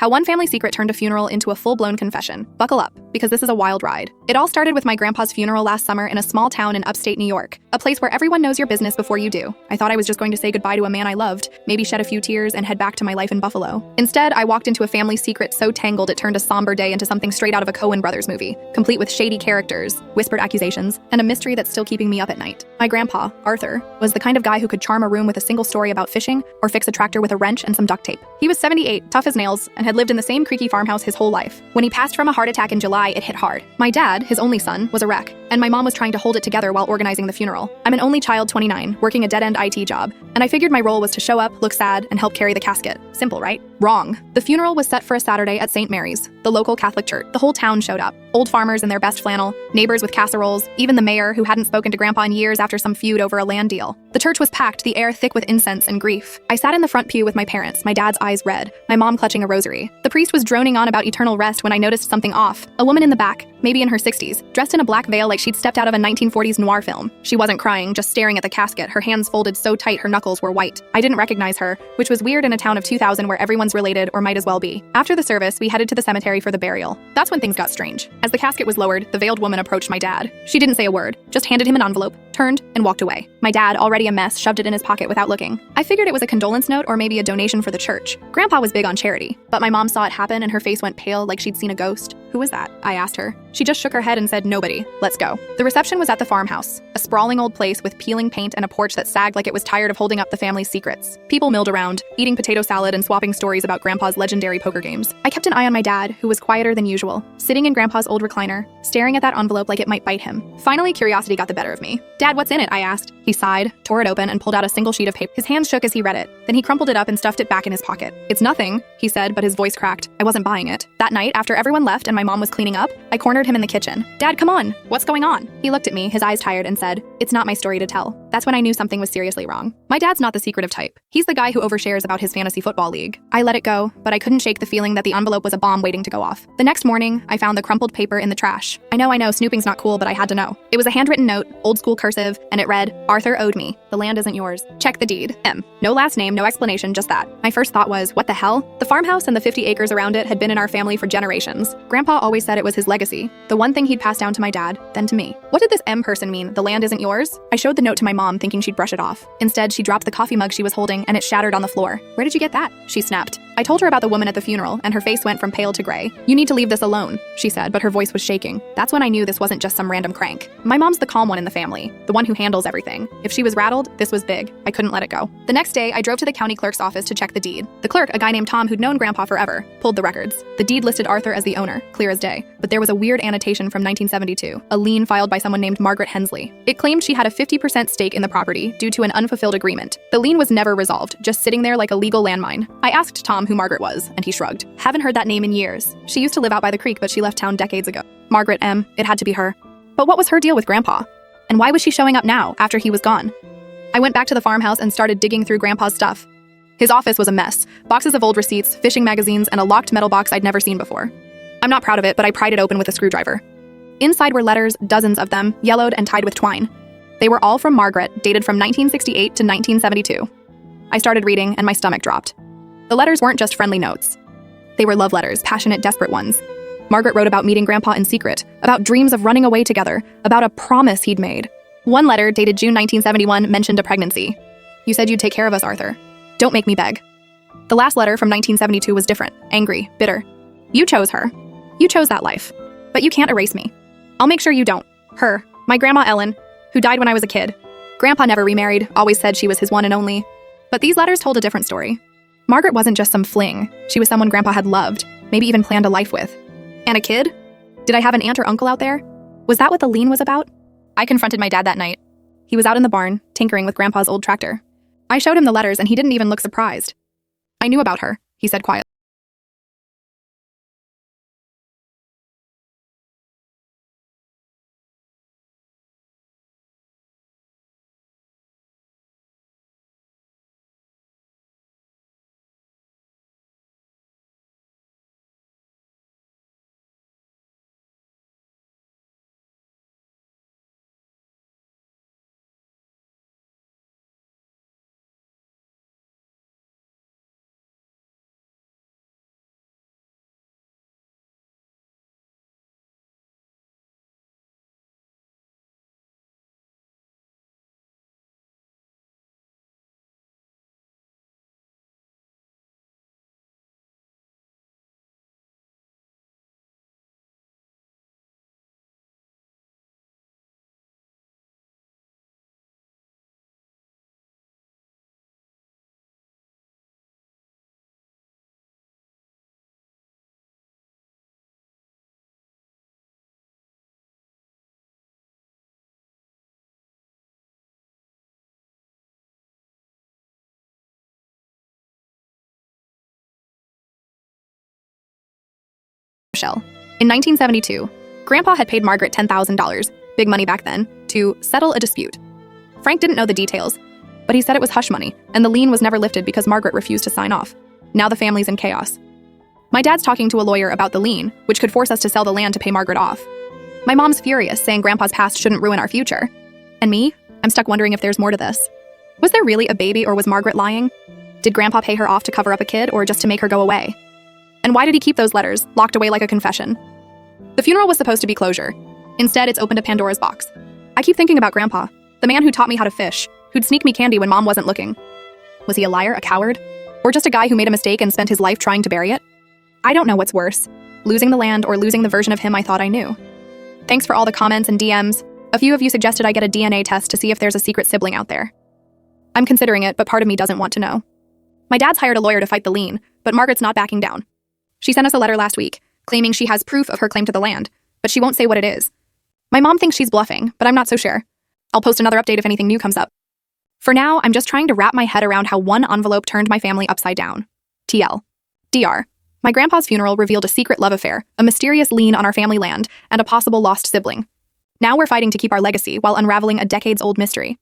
How one family secret turned a funeral into a full-blown confession. Buckle up, because this is a wild ride. It all started with my grandpa's funeral last summer in a small town in upstate New York, a place where everyone knows your business before you do. I thought I was just going to say goodbye to a man I loved, maybe shed a few tears, and head back to my life in Buffalo. Instead, I walked into a family secret so tangled it turned a somber day into something straight out of a Coen Brothers movie, complete with shady characters, whispered accusations, and a mystery that's still keeping me up at night. My grandpa, Arthur, was the kind of guy who could charm a room with a single story about fishing or fix a tractor with a wrench and some duct tape. He was 78, tough as nails, and had lived in the same creaky farmhouse his whole life. When he passed from a heart attack in July, it hit hard. My dad, his only son, was a wreck, and my mom was trying to hold it together while organizing the funeral. I'm an only child, 29, working a dead-end IT job, and I figured my role was to show up, look sad, and help carry the casket. Simple, right? Wrong. The funeral was set for a Saturday at St. Mary's, the local Catholic church. The whole town showed up. Old farmers in their best flannel, neighbors with casseroles, even the mayor who hadn't spoken to Grandpa in years after some feud over a land deal. The church was packed, the air thick with incense and grief. I sat in the front pew with my parents, my dad's eyes red, my mom clutching a rosary. The priest was droning on about eternal rest when I noticed something off. A woman in the back, maybe in her 60s, dressed in a black veil like she'd stepped out of a 1940s noir film. She wasn't crying, just staring at the casket, her hands folded so tight her knuckles were white. I didn't recognize her, which was weird in a town of 2,000 where everyone's related or might as well be. After the service, we headed to the cemetery for the burial. That's when things got strange. As the casket was lowered, the veiled woman approached my dad. She didn't say a word, just handed him an envelope, turned, and walked away. My dad, already a mess, shoved it in his pocket without looking. I figured it was a condolence note or maybe a donation for the church. Grandpa was big on charity, but my mom saw it happen and her face went pale like she'd seen a ghost. Who was that? I asked her. She just shook her head and said, nobody. Let's go. The reception was at the farmhouse, a sprawling old place with peeling paint and a porch that sagged like it was tired of holding up the family's secrets. People milled around, eating potato salad and swapping stories about Grandpa's legendary poker games. I kept an eye on my dad, who was quieter than usual, sitting in Grandpa's old recliner, staring at that envelope like it might bite him. Finally, curiosity got the better of me. Dad, what's in it? I asked. He sighed, tore it open, and pulled out a single sheet of paper. His hands shook as he read it. Then he crumpled it up and stuffed it back in his pocket. It's nothing, he said, but his voice cracked. I wasn't buying it. That night, after everyone left and my mom was cleaning up, I cornered him in the kitchen. Dad, come on. What's going on? He looked at me, his eyes tired, and said, it's not my story to tell. That's when I knew something was seriously wrong. My dad's not the secretive type. He's the guy who overshares about his fantasy football league. I let it go, but I couldn't shake the feeling that the envelope was a bomb waiting to go off. The next morning, I found the crumpled paper in the trash. I know, snooping's not cool, but I had to know. It was a handwritten note, old school cursive, and it read, Arthur owed me. The land isn't yours. Check the deed. M. No last name, no explanation, just that. My first thought was, what the hell? The farmhouse and the 50 acres around it had been in our family for generations. Grandpa always said it was his legacy, the one thing he'd passed down to my dad, then to me. What did this M person mean, the land isn't yours? I showed the note to my mom, thinking she'd brush it off. Instead, she dropped the coffee mug she was holding, and it shattered on the floor. Where did you get that? She snapped. I told her about the woman at the funeral, and her face went from pale to gray. You need to leave this alone, she said, but her voice was shaking. That's when I knew this wasn't just some random crank. My mom's the calm one in the family, the one who handles everything. If she was rattled, this was big. I couldn't let it go. The next day, I drove to the county clerk's office to check the deed. The clerk, a guy named Tom who'd known Grandpa forever, pulled the records. The deed listed Arthur as the owner, clear as day, but there was a weird annotation from 1972, a lien filed by someone named Margaret Hensley. It claimed she had a 50% stake in the property due to an unfulfilled agreement. The lien was never resolved, just sitting there like a legal landmine. I asked Tom who Margaret was, and he shrugged. Haven't heard that name in years. She used to live out by the creek, but she left town decades ago. Margaret M. It had to be her. But what was her deal with Grandpa? And why was she showing up now, after he was gone? I went back to the farmhouse and started digging through Grandpa's stuff. His office was a mess. Boxes of old receipts, fishing magazines, and a locked metal box I'd never seen before. I'm not proud of it, but I pried it open with a screwdriver. Inside were letters, dozens of them, yellowed and tied with twine. They were all from Margaret, dated from 1968 to 1972. I started reading, and my stomach dropped. The letters weren't just friendly notes. They were love letters, passionate, desperate ones. Margaret wrote about meeting Grandpa in secret, about dreams of running away together, about a promise he'd made. One letter, dated June 1971, mentioned a pregnancy. You said you'd take care of us, Arthur. Don't make me beg. The last letter from 1972 was different, angry, bitter. You chose her. You chose that life. But you can't erase me. I'll make sure you don't. Her, my grandma Ellen, who died when I was a kid. Grandpa never remarried, always said she was his one and only. But these letters told a different story. Margaret wasn't just some fling. She was someone Grandpa had loved, maybe even planned a life with. And a kid? Did I have an aunt or uncle out there? Was that what the lien was about? I confronted my dad that night. He was out in the barn, tinkering with Grandpa's old tractor. I showed him the letters and he didn't even look surprised. I knew about her, he said quietly. bombshell. In 1972, Grandpa had paid Margaret $10,000, big money back then, to settle a dispute. Frank didn't know the details, but he said it was hush money, and the lien was never lifted because Margaret refused to sign off. Now the family's in chaos. My dad's talking to a lawyer about the lien, which could force us to sell the land to pay Margaret off. My mom's furious, saying Grandpa's past shouldn't ruin our future. And me? I'm stuck wondering if there's more to this. Was there really a baby, or was Margaret lying? Did Grandpa pay her off to cover up a kid, or just to make her go away? And why did he keep those letters, locked away like a confession? The funeral was supposed to be closure. Instead, it's opened a Pandora's box. I keep thinking about Grandpa, the man who taught me how to fish, who'd sneak me candy when Mom wasn't looking. Was he a liar, a coward? Or just a guy who made a mistake and spent his life trying to bury it? I don't know what's worse, losing the land or losing the version of him I thought I knew. Thanks for all the comments and DMs. A few of you suggested I get a DNA test to see if there's a secret sibling out there. I'm considering it, but part of me doesn't want to know. My dad's hired a lawyer to fight the lien, but Margaret's not backing down. She sent us a letter last week, claiming she has proof of her claim to the land, but she won't say what it is. My mom thinks she's bluffing, but I'm not so sure. I'll post another update if anything new comes up. For now, I'm just trying to wrap my head around how one envelope turned my family upside down. TL. DR. My grandpa's funeral revealed a secret love affair, a mysterious lien on our family land, and a possible lost sibling. Now we're fighting to keep our legacy while unraveling a decades-old mystery.